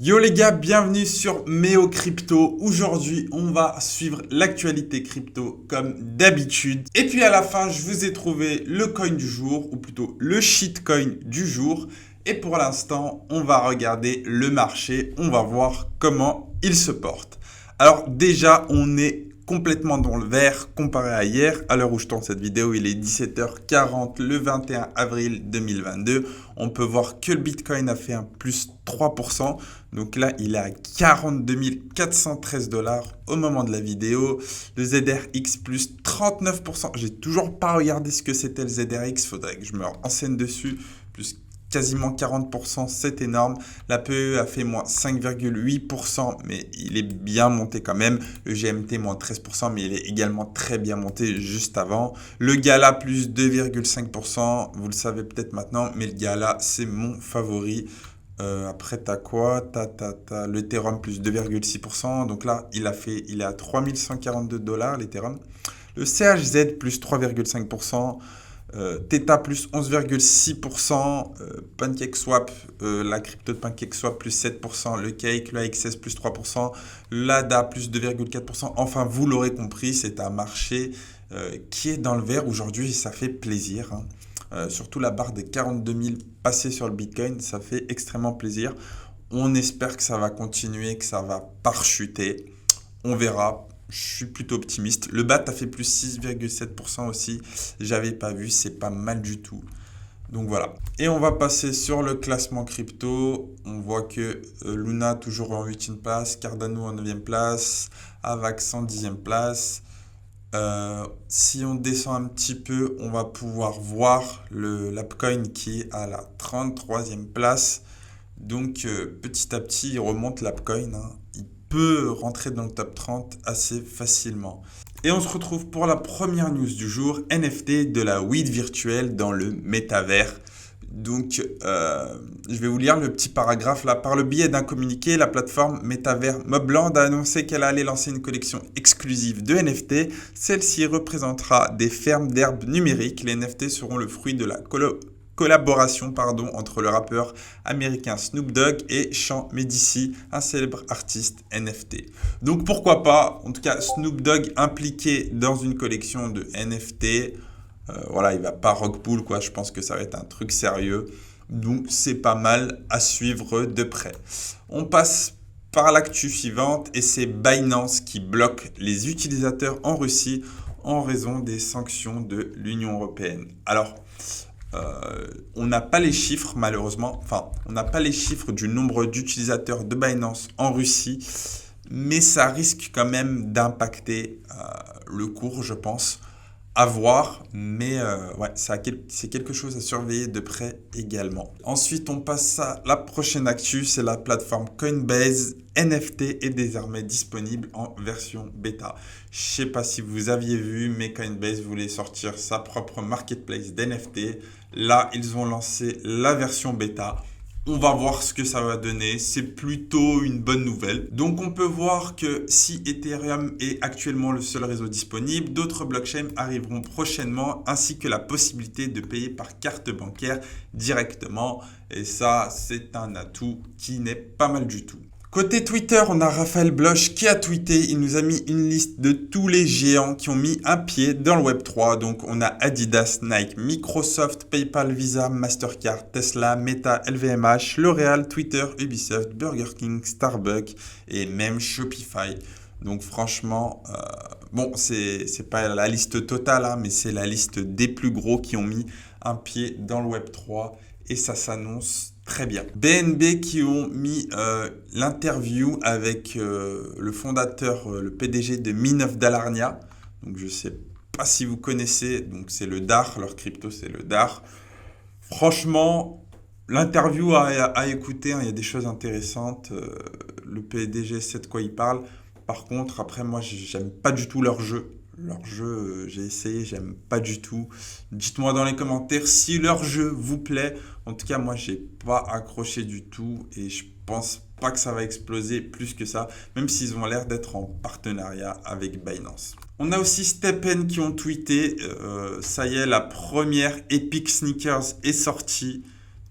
Yo les gars, bienvenue sur Méo Crypto. Aujourd'hui, on va suivre l'actualité crypto comme d'habitude. Et puis à la fin, je vous ai trouvé le coin du jour, ou plutôt le shitcoin du jour. Et pour l'instant, on va regarder le marché, on va voir comment il se porte. Alors déjà, on est complètement dans le vert comparé à hier. À l'heure où je tourne cette vidéo, il est 17h40 le 21 avril 2022. On peut voir que le Bitcoin a fait un plus 3%. Donc là, il est à 42 413 dollars au moment de la vidéo. Le ZRX plus 39%. J'ai toujours pas regardé ce que c'était le ZRX. Faudrait que je me renseigne dessus. Plus quasiment 40%, c'est énorme. La PE a fait moins 5,8%, mais il est bien monté quand même. Le GMT moins 13%, mais il est également très bien monté juste avant. Le Gala plus 2,5%, vous le savez peut-être maintenant, mais le Gala, c'est mon favori. Après, t'as quoi? T'as l'Ethereum plus 2,6%. Donc là, il est à 3142 dollars l'Ethereum. Le CHZ plus 3,5%. Theta plus 11,6%, PancakeSwap, la crypto de PancakeSwap plus 7%, le Cake, le AXS plus 3%, l'ADA plus 2,4%. Enfin, vous l'aurez compris, c'est un marché qui est dans le vert aujourd'hui et ça fait plaisir, hein. Surtout la barre des 42 000 passée sur le Bitcoin, ça fait extrêmement plaisir. On espère que ça va continuer, que ça va parchuter. On verra. Je suis plutôt optimiste. Le BAT a fait plus 6,7% aussi. J'avais pas vu, c'est pas mal du tout. Donc voilà. Et on va passer sur le classement crypto. On voit que Luna toujours en 8e place, Cardano en 9e place, Avax en 10e place. Si on descend un petit peu, on va pouvoir voir l'Apcoin qui est à la 33e place. Donc petit à petit, il remonte l'Apcoin, hein. Il peut rentrer dans le top 30 assez facilement. Et on se retrouve pour la première news du jour, NFT de la weed virtuelle dans le métavers. Donc, je vais vous lire le petit paragraphe là. Par le biais d'un communiqué, la plateforme Metaverse Mobland a annoncé qu'elle allait lancer une collection exclusive de NFT. Celle-ci représentera des fermes d'herbes numériques. Les NFT seront le fruit de la collaboration entre le rappeur américain Snoop Dogg et Sean Medici, un célèbre artiste NFT. Donc pourquoi pas, en tout cas Snoop Dogg impliqué dans une collection de NFT. Voilà, il va pas rug pull quoi, je pense que ça va être un truc sérieux. Donc c'est pas mal à suivre de près. On passe par l'actu suivante et c'est Binance qui bloque les utilisateurs en Russie en raison des sanctions de l'Union européenne. Alors, on n'a pas les chiffres malheureusement, enfin on n'a pas les chiffres du nombre d'utilisateurs de Binance en Russie, mais ça risque quand même d'impacter le cours, je pense. À voir, mais ouais, c'est quelque chose à surveiller de près également. Ensuite, on passe à la prochaine actu, c'est la plateforme Coinbase. NFT est désormais disponible en version bêta. Je sais pas si vous aviez vu, mais Coinbase voulait sortir sa propre marketplace d'NFT. Là, ils ont lancé la version bêta. On va voir ce que ça va donner. C'est plutôt une bonne nouvelle. Donc on peut voir que si Ethereum est actuellement le seul réseau disponible, d'autres blockchains arriveront prochainement, ainsi que la possibilité de payer par carte bancaire directement. Et ça, c'est un atout qui n'est pas mal du tout. Côté Twitter, on a Raphaël Bloch qui a tweeté, il nous a mis une liste de tous les géants qui ont mis un pied dans le Web3. Donc on a Adidas, Nike, Microsoft, PayPal, Visa, Mastercard, Tesla, Meta, LVMH, L'Oréal, Twitter, Ubisoft, Burger King, Starbucks et même Shopify. Donc franchement, bon, c'est pas la liste totale, hein, mais c'est la liste des plus gros qui ont mis un pied dans le Web3 et ça s'annonce très bien. BNB qui ont mis l'interview avec le fondateur, le PDG de Mine Dalarnia. Donc je sais pas si vous connaissez, donc c'est le DAR, leur crypto c'est le DAR. Franchement, l'interview à écouter, hein, il y a des choses intéressantes. Le PDG sait de quoi il parle. Par contre, après moi j'aime pas du tout leur jeu. Leur jeu, j'ai essayé, j'aime pas du tout. Dites-moi dans les commentaires si leur jeu vous plaît. En tout cas, moi, j'ai pas accroché du tout et je pense pas que ça va exploser plus que ça, même s'ils ont l'air d'être en partenariat avec Binance. On a aussi Stephen qui ont tweeté, ça y est, la première Epic Sneakers est sortie.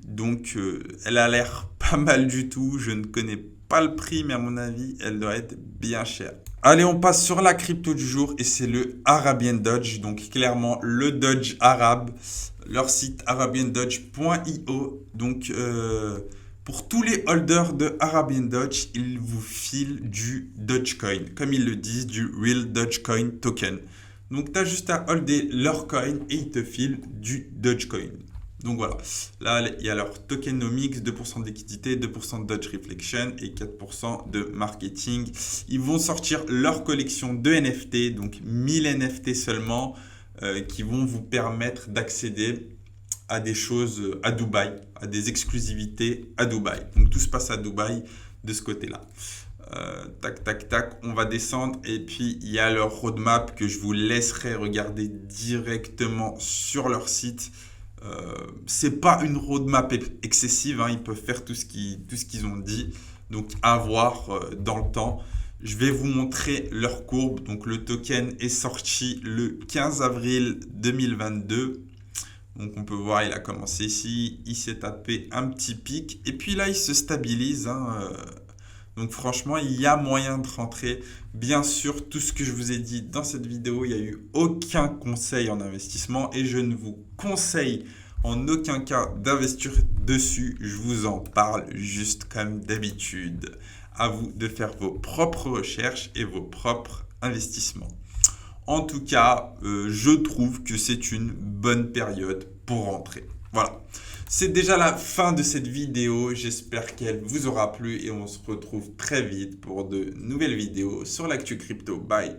Donc, elle a l'air pas mal du tout. Je ne connais pas le prix, mais à mon avis, elle doit être bien chère. Allez, on passe sur la crypto du jour et c'est le Arabian Dodge. Donc clairement, le Dodge arabe, leur site arabiandodge.io. Donc pour tous les holders de Arabian Dodge, ils vous filent du Dogecoin. Comme ils le disent, du Real Dogecoin Token. Donc tu as juste à holder leur coin et ils te filent du Dogecoin. Donc voilà, là il y a leur tokenomics, 2% de liquidité, 2% de Dodge Reflection et 4% de marketing. Ils vont sortir leur collection de NFT, donc 1000 NFT seulement, qui vont vous permettre d'accéder à des choses à Dubaï, à des exclusivités à Dubaï. Donc tout se passe à Dubaï de ce côté-là. Tac, tac, tac, on va descendre et puis il y a leur roadmap que je vous laisserai regarder directement sur leur site. C'est pas une roadmap excessive, hein, ils peuvent faire tout ce qu'ils ont dit, donc à voir dans le temps. Je vais vous montrer leur courbe. Donc le token est sorti le 15 avril 2022. Donc on peut voir, il a commencé ici, il s'est tapé un petit pic et puis là il se stabilise, hein. Donc franchement, il y a moyen de rentrer. Bien sûr, tout ce que je vous ai dit dans cette vidéo, il n'y a eu aucun conseil en investissement et je ne vous conseille en aucun cas d'investir dessus. Je vous en parle juste comme d'habitude. À vous de faire vos propres recherches et vos propres investissements. En tout cas, je trouve que c'est une bonne période pour rentrer. Voilà. C'est déjà la fin de cette vidéo. J'espère qu'elle vous aura plu et on se retrouve très vite pour de nouvelles vidéos sur l'actu crypto. Bye!